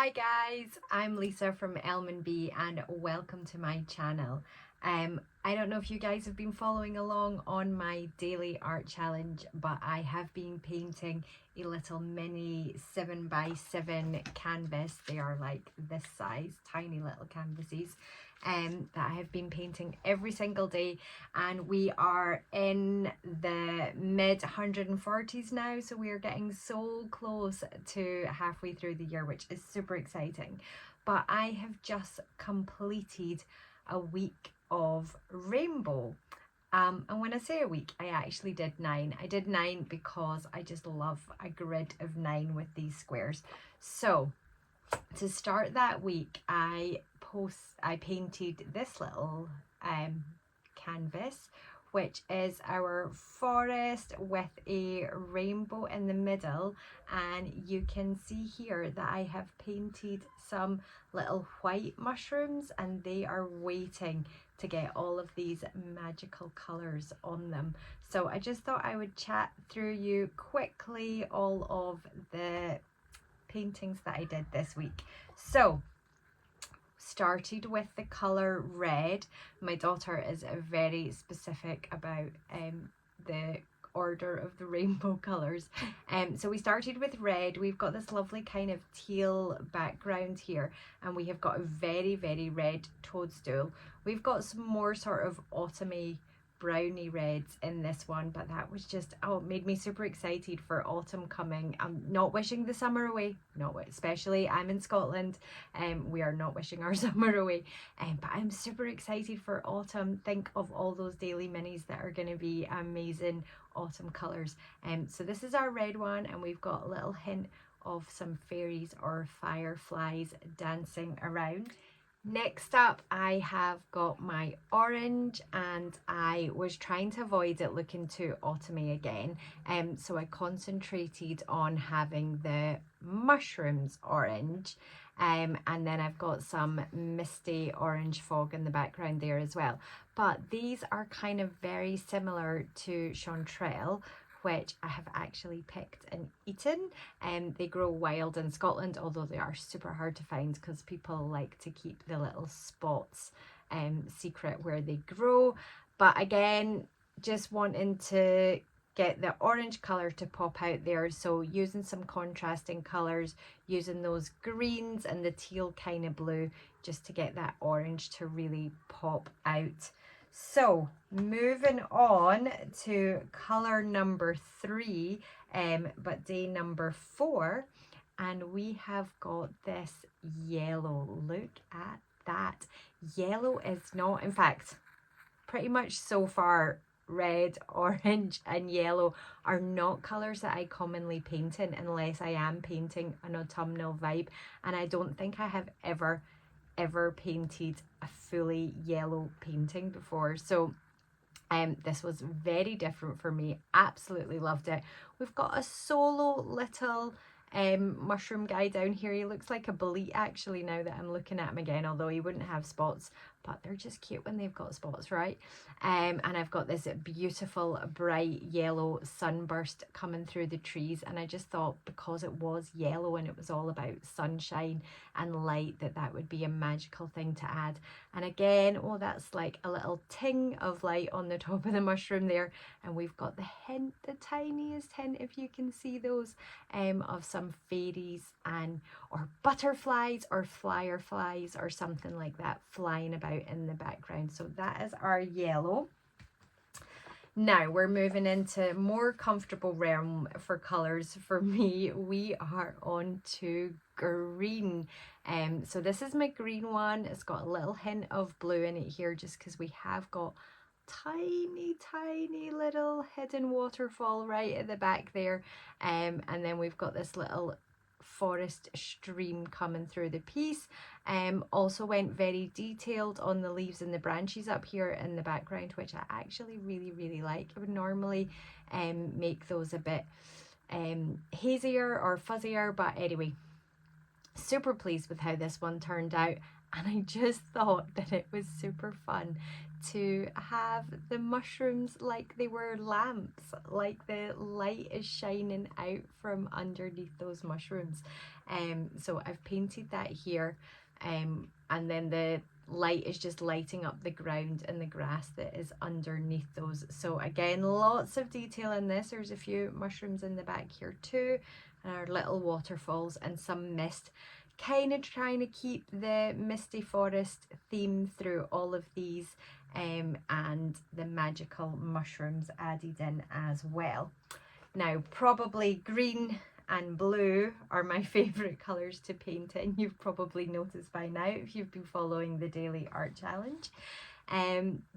Hi guys, I'm Lisa from Elm & Bee and welcome to my channel. I don't know if you guys have been following along on my daily art challenge, but I have been painting a little mini 7x7 canvas. They are like this size, tiny little canvases that I have been painting every single day, and we are in the mid 140s now, so we are getting so close to halfway through the year, which is super exciting. But I have just completed a week of rainbow. And when I say a week, I actually did 9. I did 9 because I just love a grid of 9 with these squares. So to start that week, I painted this little canvas, which is our forest with a rainbow in the middle, and you can see here that I have painted some little white mushrooms and they are waiting to get all of these magical colours on them. So I just thought I would chat through you quickly all of the paintings that I did this week. So started with the colour red. My daughter is very specific about the order of the rainbow colours. So we started with red. We've got this lovely kind of teal background here, and we have got a very red toadstool. We've got some more sort of autumny browny reds in this one, but that was just, oh, it made me super excited for autumn coming. I'm not wishing the summer away, especially I'm in Scotland, we are not wishing our summer away, but I'm super excited for autumn. Think of all those daily minis that are going to be amazing autumn colours. So this is our red one, and we've got a little hint of some fairies or fireflies dancing around. Next up, I have got my orange, and I was trying to avoid it looking too autumny again, so I concentrated on having the mushrooms orange, and then I've got some misty orange fog in the background there as well. But these are kind of very similar to Chanterelle, which I have actually picked and eaten. They grow wild in Scotland, although they are super hard to find because people like to keep the little spots secret where they grow. But again, just wanting to get the orange colour to pop out there, so using some contrasting colours, using those greens and the teal kind of blue just to get that orange to really pop out. So moving on to colour number 3, but day number 4, and we have got this yellow. Look at that. Yellow is not, in fact, pretty much so far, red, orange and yellow are not colours that I commonly paint in unless I am painting an autumnal vibe, and I don't think I have ever painted a fully yellow painting before. So this was very different for me. Absolutely loved it. We've got a solo little mushroom guy down here. He looks like a bolete actually now that I'm looking at him again, although he wouldn't have spots, but they're just cute when they've got spots, right? And I've got this beautiful bright yellow sunburst coming through the trees, and I just thought because it was yellow and it was all about sunshine and light, that would be a magical thing to add. And again, oh, that's like a little ting of light on the top of the mushroom there, and we've got the hint, the tiniest hint, if you can see those, of some fairies and or butterflies or fireflies or something like that flying about in the background. So that is our yellow. Now we're moving into more comfortable realm for colours for me. We are on to green. So this is my green one. It's got a little hint of blue in it here just because we have got tiny little hidden waterfall right at the back there, and then we've got this little forest stream coming through the piece. Also went very detailed on the leaves and the branches up here in the background, which I actually really like. I would normally make those a bit hazier or fuzzier, but anyway, super pleased with how this one turned out. and I just thought that it was super fun to have the mushrooms like they were lamps, like the light is shining out from underneath those mushrooms. So I've painted that here, and then the light is just lighting up the ground and the grass that is underneath those. So again, lots of detail in this. There's a few mushrooms in the back here too, and our little waterfalls and some mist, kind of trying to keep the misty forest theme through all of these, and the magical mushrooms added in as well. Now, probably green and blue are my favourite colours to paint in. You've probably noticed by now if you've been following the daily art challenge.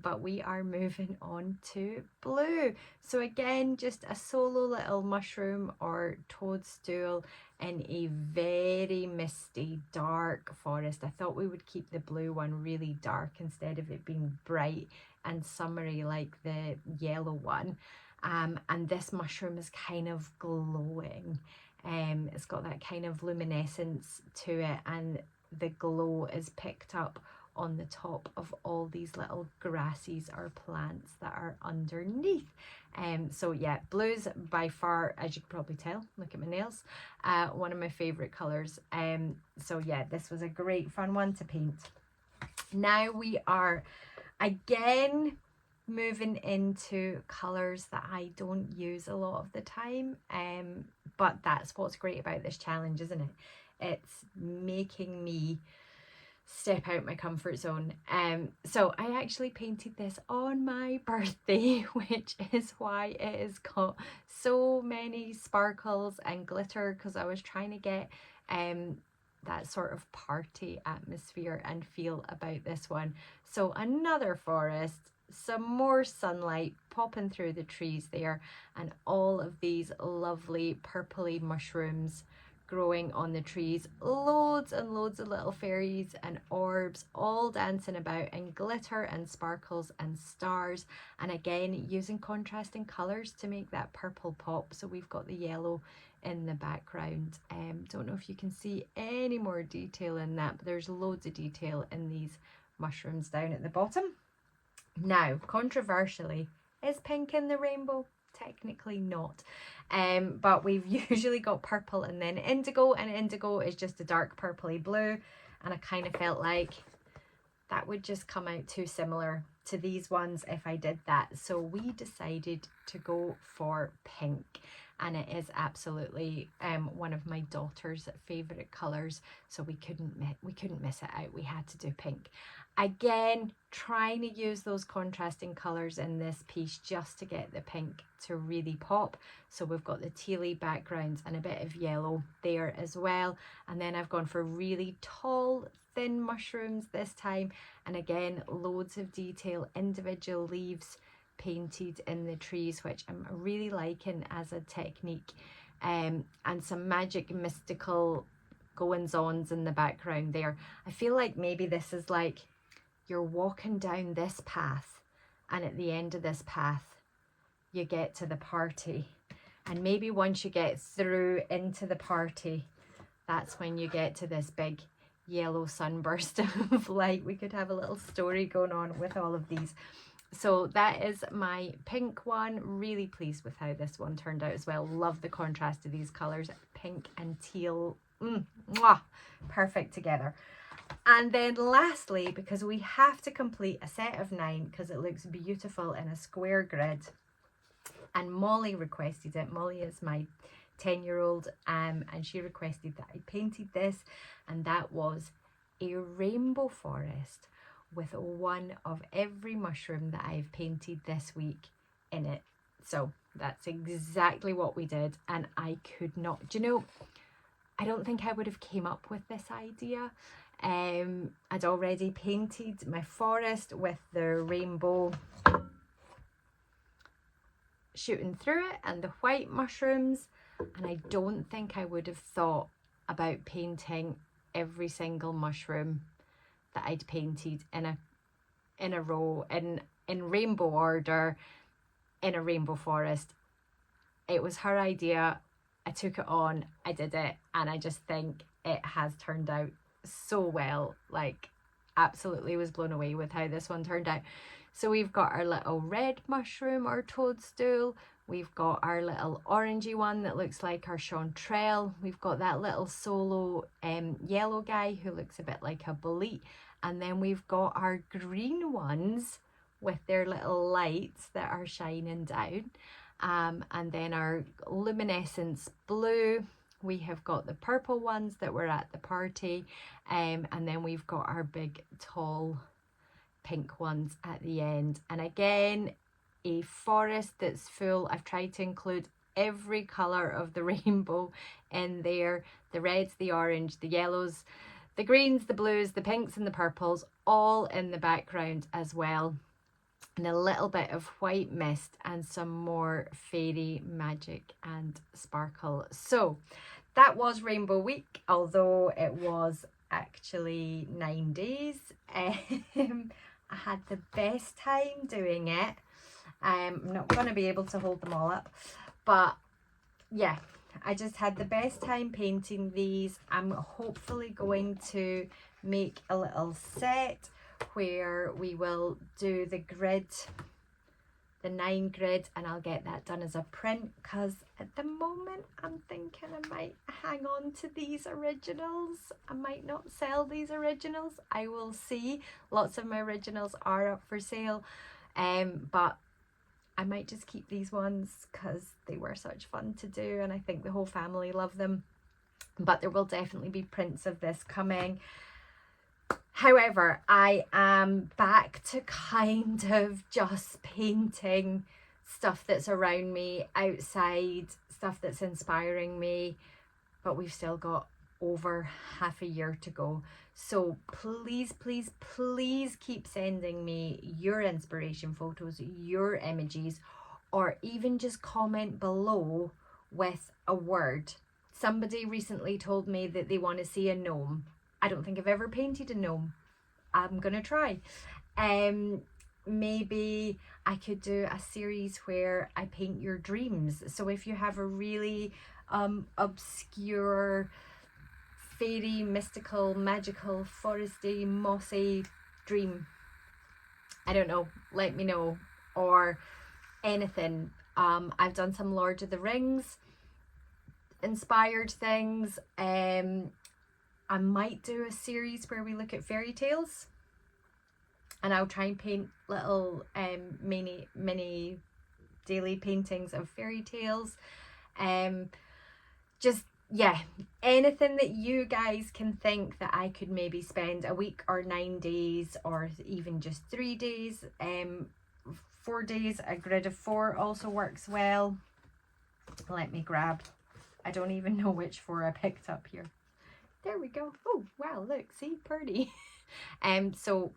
But we are moving on to blue. So again, just a solo little mushroom or toadstool in a very misty, dark forest. I thought we would keep the blue one really dark instead of it being bright and summery like the yellow one. And this mushroom is kind of glowing. It's got that kind of luminescence to it, and the glow is picked up on the top of all these little grasses or plants that are underneath. So yeah, blue's by far, as you can probably tell, look at my nails, one of my favourite colours. So yeah, this was a great fun one to paint. Now we are again moving into colours that I don't use a lot of the time, but that's what's great about this challenge, isn't it? It's making me step out my comfort zone. So I actually painted this on my birthday, which is why it has got so many sparkles and glitter, because I was trying to get that sort of party atmosphere and feel about this one. So another forest, some more sunlight popping through the trees there, and all of these lovely purpley mushrooms growing on the trees. Loads and loads of little fairies and orbs all dancing about in glitter and sparkles and stars, and again using contrasting colours to make that purple pop. So we've got the yellow in the background. Don't know if you can see any more detail in that, but there's loads of detail in these mushrooms down at the bottom. Now, controversially, is pink in the rainbow? Technically not, but we've usually got purple and then indigo, and indigo is just a dark purpley blue, and I kind of felt like that would just come out too similar to these ones if I did that. So we decided to go for pink, and it is absolutely one of my daughter's favorite colors, so we couldn't miss it out. We had to do pink. Again, trying to use those contrasting colors in this piece just to get the pink to really pop. So we've got the tealy backgrounds and a bit of yellow there as well. And then I've gone for really tall, thin mushrooms this time, and again loads of detail, individual leaves painted in the trees, which I'm really liking as a technique, and some magic mystical goings-ons in the background there. I feel like maybe this is like you're walking down this path, and at the end of this path you get to the party, and maybe once you get through into the party, that's when you get to this big yellow sunburst of light. We could have a little story going on with all of these. So that is my pink one. Really pleased with how this one turned out as well. Love the contrast of these colours, pink and teal. Mwah, perfect together. And then lastly, because we have to complete a set of 9 because it looks beautiful in a square grid, and Molly requested it. Molly is my 10-year-old, and she requested that I painted this, and that was a rainbow forest with one of every mushroom that I've painted this week in it. So that's exactly what we did, and I could not, do you know, I don't think I would have came up with this idea. I'd already painted my forest with the rainbow shooting through it and the white mushrooms, and I don't think I would have thought about painting every single mushroom that I'd painted in a row, in rainbow order, in a rainbow forest. It was her idea. I took it on, I did it, and I just think it has turned out so well. Like, absolutely was blown away with how this one turned out. So we've got our little red mushroom or toadstool. We've got our little orangey one that looks like our chanterelle. We've got that little solo yellow guy who looks a bit like a bolete. And then we've got our green ones with their little lights that are shining down. And then our luminescence blue. We have got the purple ones that were at the party. And then we've got our big tall pink ones at the end. And again, a forest that's full. I've tried to include every colour of the rainbow in there. The reds, the orange, the yellows, the greens, the blues, the pinks and the purples, all in the background as well. And a little bit of white mist and some more fairy magic and sparkle. So that was Rainbow Week, although it was actually 9 days. I had the best time doing it. I'm not going to be able to hold them all up, but yeah, I just had the best time painting these. I'm hopefully going to make a little set where we will do the grid, the 9 grid, and I'll get that done as a print, because at the moment I'm thinking I might hang on to these originals. I might not sell these originals. I will see. Lots of my originals are up for sale, but I might just keep these ones because they were such fun to do and I think the whole family love them. But there will definitely be prints of this coming. However, I am back to kind of just painting stuff that's around me, outside, stuff that's inspiring me, but we've still got over half a year to go. So please, please, please keep sending me your inspiration photos, your images, or even just comment below with a word. Somebody recently told me that they want to see a gnome. I don't think I've ever painted a gnome. I'm gonna try. Maybe I could do a series where I paint your dreams. So if you have a really obscure, fairy, mystical, magical, foresty, mossy dream, I don't know, let me know. Or anything. I've done some Lord of the Rings inspired things. I might do a series where we look at fairy tales, and I'll try and paint little mini daily paintings of fairy tales. Just, yeah, anything that you guys can think that I could maybe spend a week or 9 days, or even just 3 days. 4 days, a grid of 4 also works well. Let me grab, I don't even know which 4 I picked up here. There we go. Oh wow, look, see, pretty. So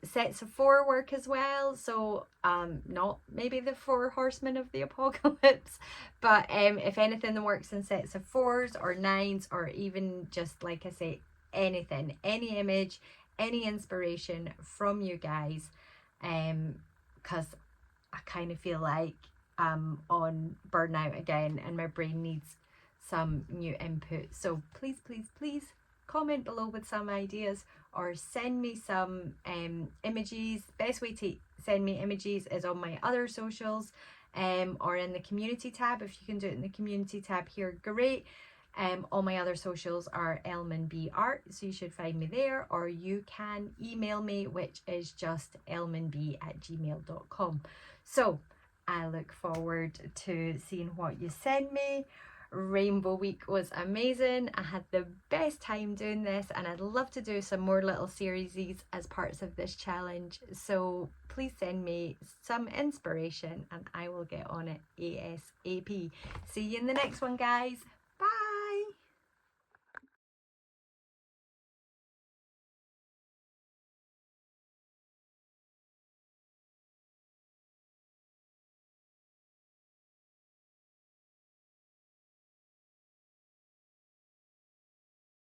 sets of 4 work as well. So not maybe the 4 horsemen of the apocalypse, but if anything works in sets of 4s or 9s, or even just, like I say, anything, any image, any inspiration from you guys, because I kind of feel like I'm on burnout again and my brain needs some new input. So please, please, please comment below with some ideas, or send me some images. Best way to send me images is on my other socials, or in the community tab. If you can do it in the community tab here, great. All my other socials are elmanbart, so you should find me there, or you can email me, which is just elmanb@gmail.com. So I look forward to seeing what you send me. Rainbow Week was amazing. I had the best time doing this, and I'd love to do some more little series as parts of this challenge. So please send me some inspiration and I will get on it ASAP. See you in the next one, guys.